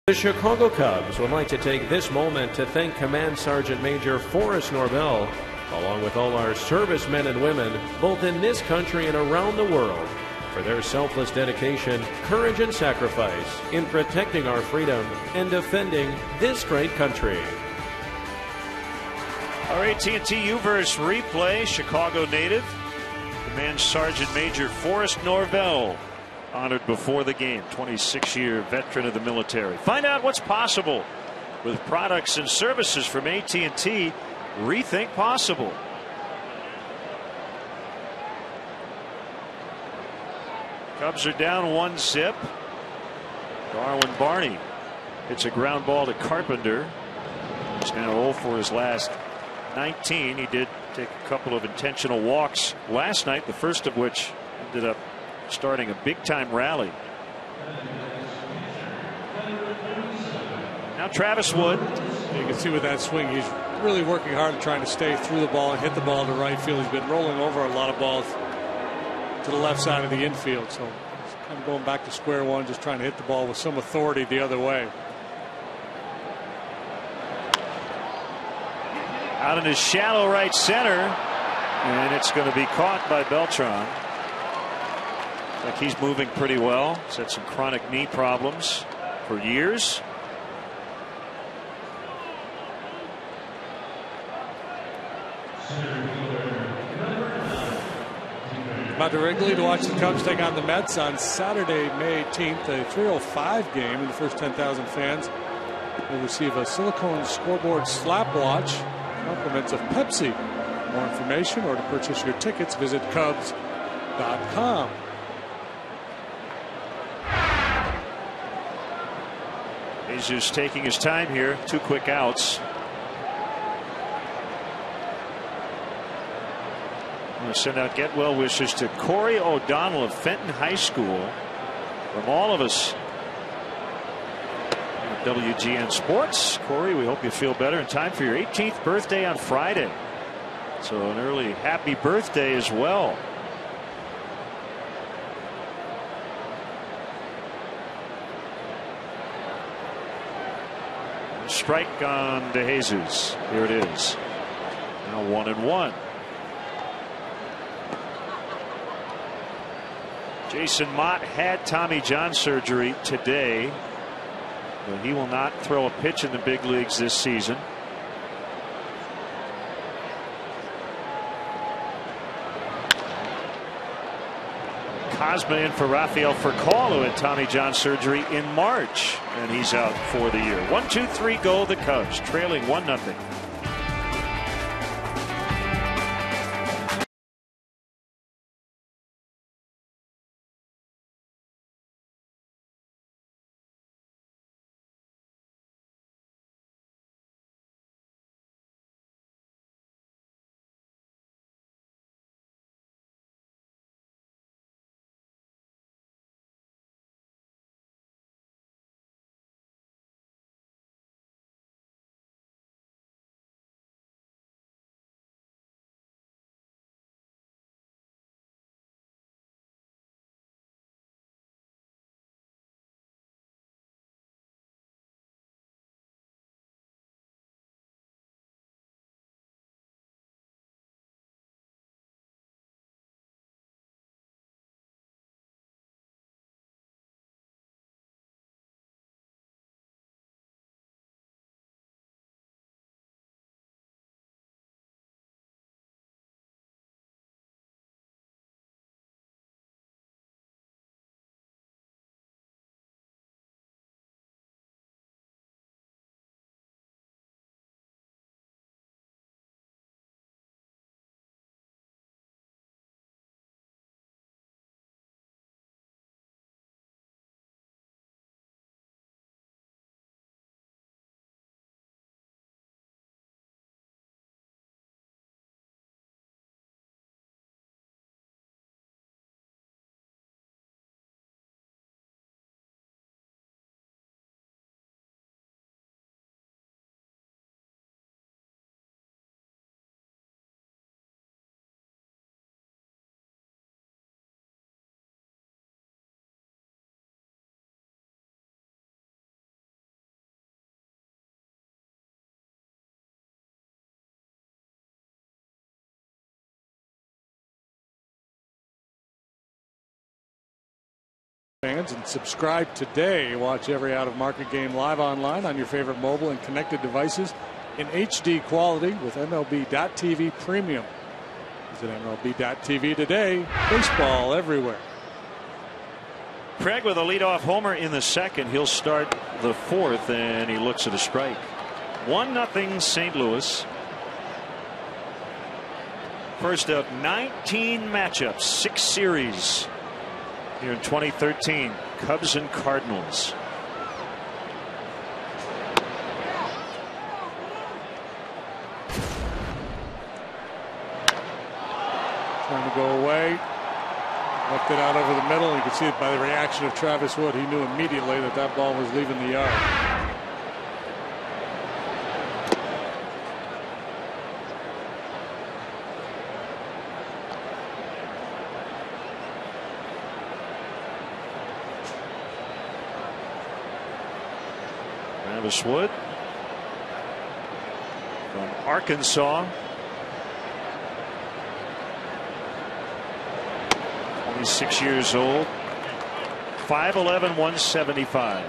The Chicago Cubs would like to take this moment to thank Command Sergeant Major Forrest Norvell, along with all our servicemen and women, both in this country and around the world, for their selfless dedication, courage, and sacrifice in protecting our freedom and defending this great country. Our AT&T U-verse replay, Chicago native, Command Sergeant Major Forrest Norvell, honored before the game, 26-year veteran of the military. Find out what's possible with products and services from AT&T. Rethink possible. Cubs are down 1-0. Darwin Barney hits a ground ball to Carpenter. He's now 0 for his last 19. He did take a couple of intentional walks last night, the first of which ended up starting a big-time rally. Now Travis Wood. You can see with that swing, he's really working hard at trying to stay through the ball and hit the ball to right field. He's been rolling over a lot of balls to the left side of the infield, so he's kind of going back to square one, just trying to hit the ball with some authority the other way. Out in his shallow right center, and it's going to be caught by Beltran. Like he's moving pretty well. He's had some chronic knee problems for years. About to Wrigley to watch the Cubs take on the Mets on Saturday, May 18th, a 3:05 game. In the first 10,000 fans will receive a silicone scoreboard slap watch, compliments of Pepsi. For more information or to purchase your tickets, visit Cubs.com. Jesus taking his time here. 2 quick outs. I'm going to send out get well wishes to Corey O'Donnell of Fenton High School from all of us at WGN Sports. Corey, we hope you feel better in time for your 18th birthday on Friday. So an early happy birthday as well. Strike on De Jesus. Here it is. Now 1-1. Jason Mott had Tommy John surgery today, but he will not throw a pitch in the big leagues this season. Cosma in for Rafael Furcal, who had Tommy John surgery in March, and he's out for the year. 1-2-3 go the Cubs, trailing 1-0. Fans, and subscribe today. Watch every out-of-market game live online on your favorite mobile and connected devices in HD quality with MLB.TV Premium. Visit MLB.TV today. Baseball everywhere. Craig with a leadoff homer in the second. He'll start the fourth, and he looks at a strike. 1-0 St. Louis. First of 19 matchups, 6 series here in 2013. Cubs and Cardinals. Trying to go away. Left it out over the middle. You can see it by the reaction of Travis Wood. He knew immediately that that ball was leaving the yard. Travis Wood from Arkansas. 26 years old. 5'11", 175.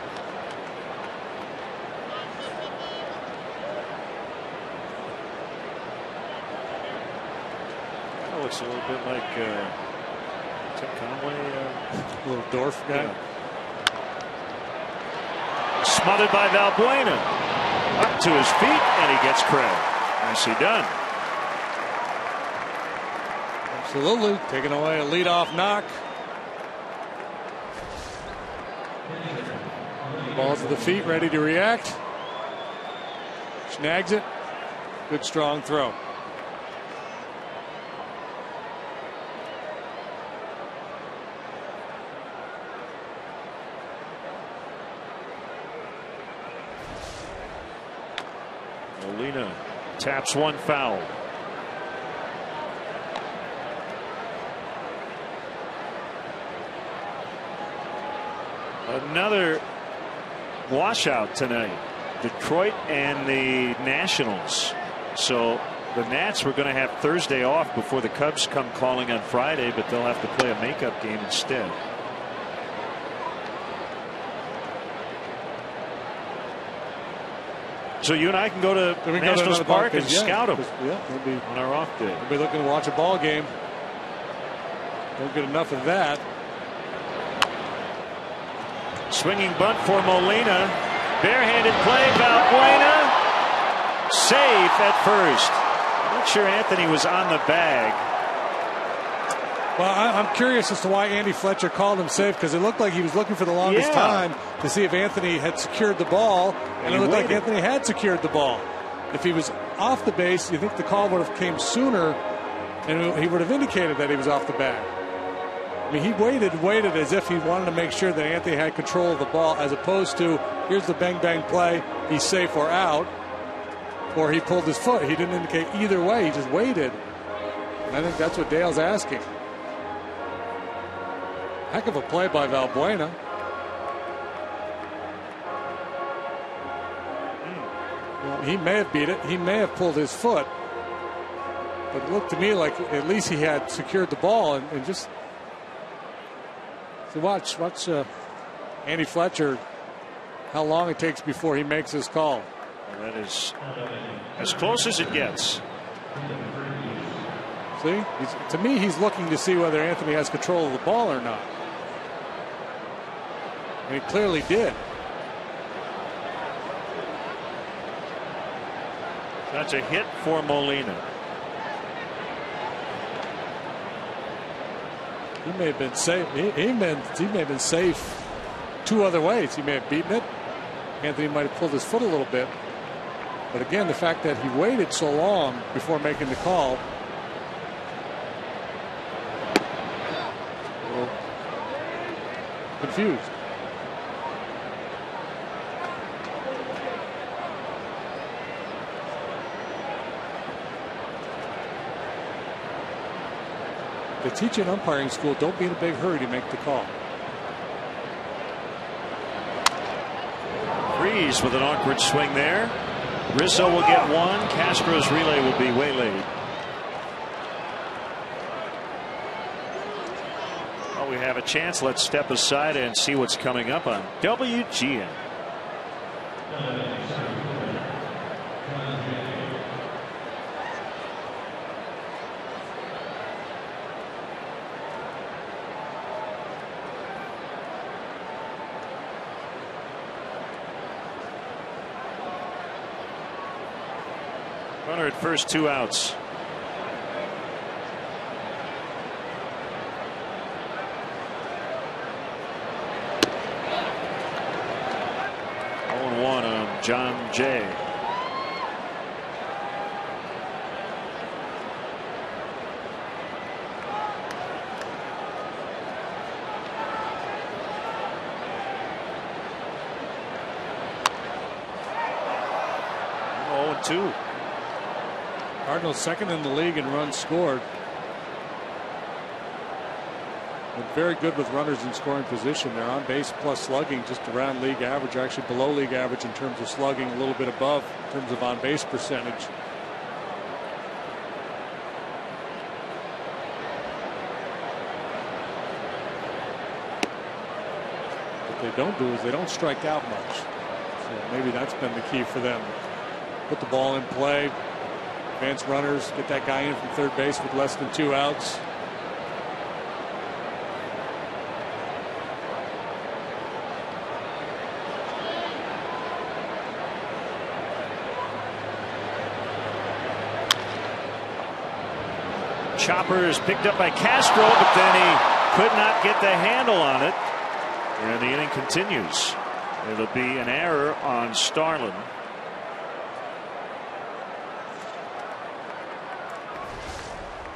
That looks a little bit like Tim Conway. A little Dorf guy. Yeah. Smothered by Valbuena. Up to his feet, and he gets Craig. Nicely done. Absolutely. Taking away a leadoff knock. Ball's to the feet, ready to react. Snags it. Good strong throw. Molina taps one foul. Another washout tonight. Detroit and the Nationals. So the Nats were going to have Thursday off before the Cubs come calling on Friday, but they'll have to play a makeup game instead. So you and I can go to Nationals Park and scout them we'll be on our off day. We'll be looking to watch a ball game. Don't get enough of that. Swinging bunt for Molina. Barehanded play. Valbuena. Safe at first. Not sure Anthony was on the bag. Well, I'm curious as to why Andy Fletcher called him safe, because it looked like he was looking for the longest time to see if Anthony had secured the ball, and it looked like Anthony had secured the ball. If he was off the base, you think the call would have came sooner, and he would have indicated that he was off the bag. I mean, he waited as if he wanted to make sure that Anthony had control of the ball, as opposed to, here's the bang-bang play, he's safe or out, or he pulled his foot. He didn't indicate either way. He just waited. And I think that's what Dale's asking. Heck of a play by Valbuena. Well, he may have beat it. He may have pulled his foot. But it looked to me like at least he had secured the ball and just... So watch Andy Fletcher, how long it takes before he makes his call. That is as close as it gets. See, to me, he's looking to see whether Anthony has control of the ball or not. And he clearly did. That's a hit for Molina. He may have been safe. He may have been safe two other ways. He may have beaten it. Anthony might have pulled his foot a little bit. But again, the fact that he waited so long before making the call. A little confused. They teach you in umpiring school, don't be in a big hurry to make the call. Freeze with an awkward swing there. Rizzo will get one. Castro's relay will be waylaid. Well, we have a chance. Let's step aside and see what's coming up on WGN. Runner at first, 2 outs. One on John Jay. Oh, 2. Cardinals second in the league in runs scored. Very good with runners in scoring position. They're on base plus slugging just around league average, actually below league average in terms of slugging, a little bit above in terms of on base percentage. What they don't do is they don't strike out much. So maybe that's been the key for them. Put the ball in play, advance runners, get that guy in from third base with less than 2 outs. Chopper is picked up by Castro, but then he could not get the handle on it. And the inning continues. It'll be an error on Starlin.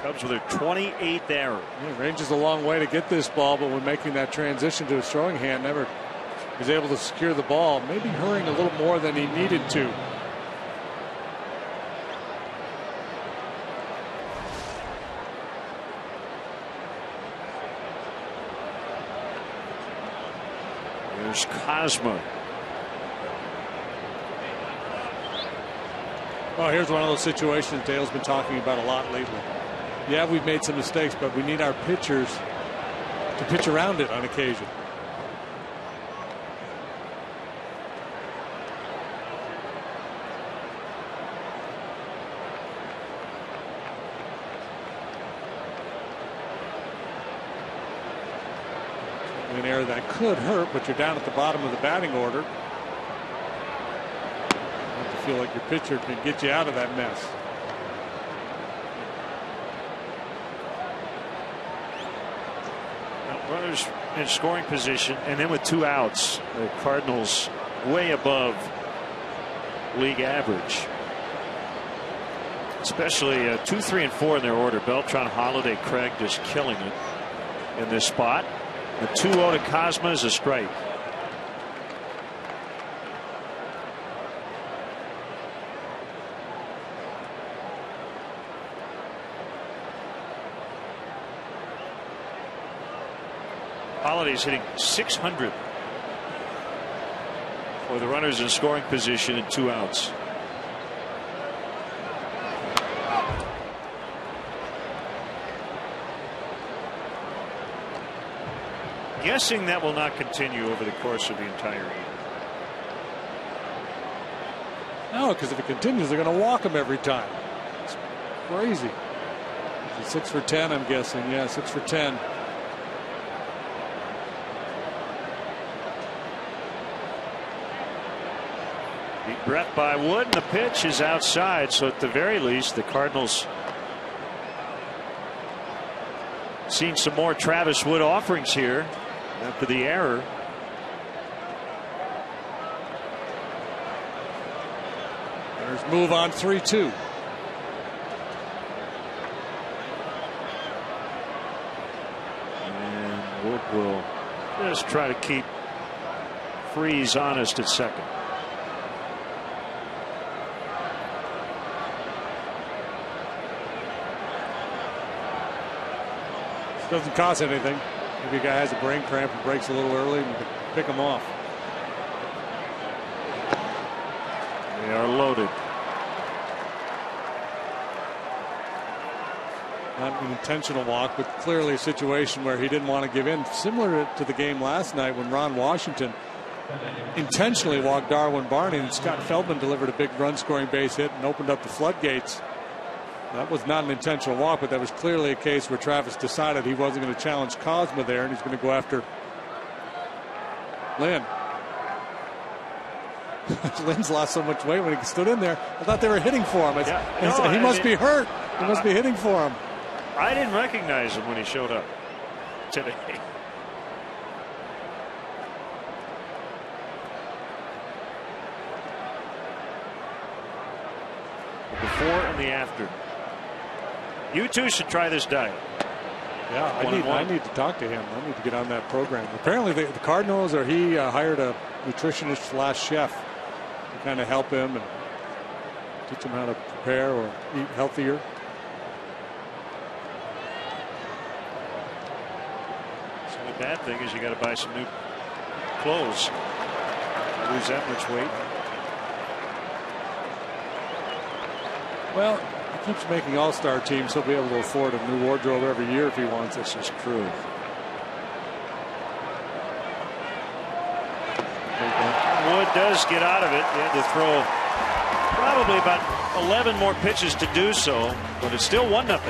Cubs with their 28th error. Yeah, ranges a long way to get this ball, but when making that transition to his throwing hand, never was able to secure the ball. Maybe hurrying a little more than he needed to. There's Cosma. Well, here's one of those situations Dale's been talking about a lot lately. Yeah, we've made some mistakes, but we need our pitchers to pitch around it on occasion. An error that could hurt, but you're down at the bottom of the batting order. You feel like your pitcher can get you out of that mess. Runners in scoring position, and then with 2 outs, the Cardinals way above league average. Especially 2, 3, and 4 in their order. Beltran, Holiday, Craig just killing it in this spot. The 2-0 to Cosma is a strike. Holiday's hitting .600 for the runners in scoring position and 2 outs. Guessing that will not continue over the course of the entire game. No, because if it continues, they're going to walk him every time. It's crazy. 6 for 10, I'm guessing. Yeah, 6 for 10. Deep breath by Wood, and the pitch is outside. So at the very least, the Cardinals seen some more Travis Wood offerings here after the error. There's move on 3-2. And Wood will just try to keep Freese honest at second. Doesn't cost anything. Maybe a guy has a brain cramp and breaks a little early and you can pick him off. They are loaded. Not an intentional walk, but clearly a situation where he didn't want to give in. Similar to the game last night when Ron Washington intentionally walked Darwin Barney and Scott Feldman delivered a big run scoring base hit and opened up the floodgates. That was not an intentional walk, but that was clearly a case where Travis decided he wasn't going to challenge Cosma there, and he's going to go after Lynn. Lynn's lost so much weight when he stood in there. I thought they were hitting for him. He must be hurt. He must be hitting for him. I didn't recognize him when he showed up today. The before and the after. You two should try this diet. Yeah, I need to talk to him. I need to get on that program. Apparently the Cardinals he hired a nutritionist / chef to kind of help him and teach him how to prepare or eat healthier. So the bad thing is you got to buy some new clothes. Lose that much weight. Well, he keeps making all-star teams. He'll be able to afford a new wardrobe every year if he wants. This is true. Wood does get out of it. He had to throw probably about 11 more pitches to do so, but it's still 1-0.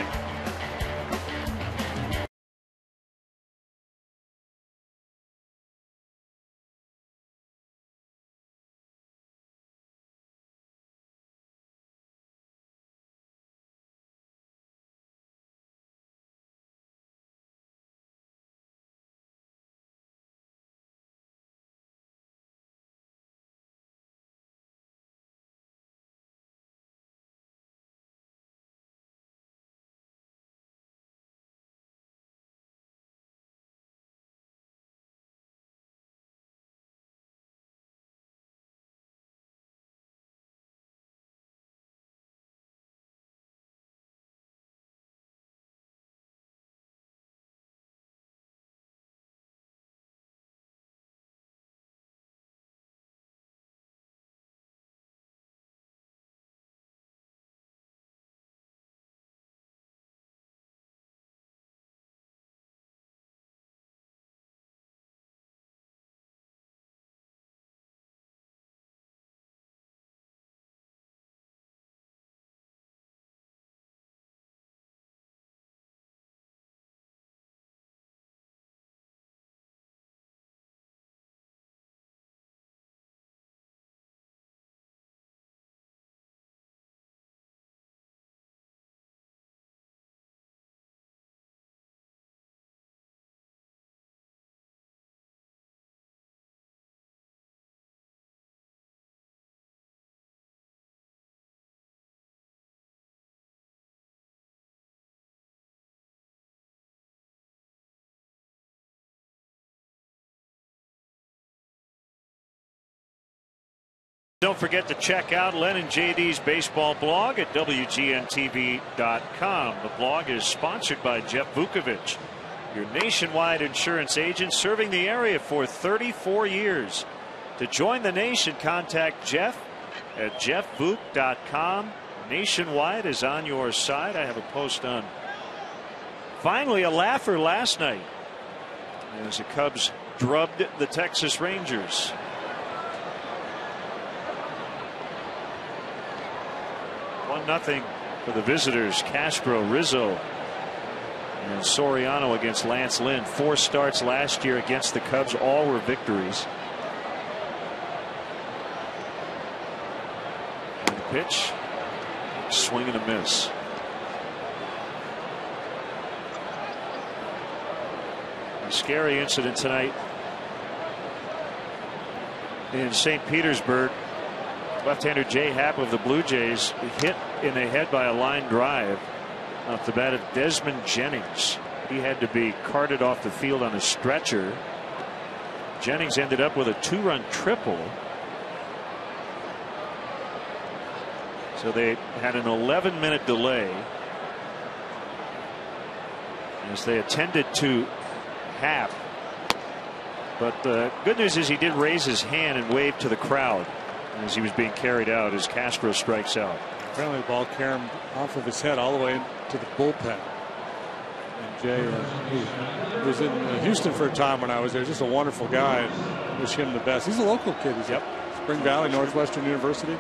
Don't forget to check out Len and JD's baseball blog at WGNTV.com. The blog is sponsored by Jeff Vukovich, your nationwide insurance agent serving the area for 34 years. To join the nation, contact Jeff at jeffvuk.com. Nationwide is on your side. I have a post on. Finally, a laugher last night as the Cubs drubbed the Texas Rangers. 1-0 for the visitors. Castro, Rizzo, and Soriano against Lance Lynn. 4 starts last year against the Cubs. All were victories. And the pitch, swing and a miss. A scary incident tonight in St. Petersburg. Left-hander Jay Happ of the Blue Jays hit in the head by a line drive off the bat of Desmond Jennings. He had to be carted off the field on a stretcher. Jennings ended up with a 2-run triple. So they had an 11-minute delay as they attended to Happ. But the good news is he did raise his hand and wave to the crowd as he was being carried out as Castro strikes out. Apparently the ball carried him off of his head all the way to the bullpen. And Jay he was in Houston for a time when I was there. Just a wonderful guy. Wish him the best. He's a local kid. He's at Spring Valley, Northwestern University.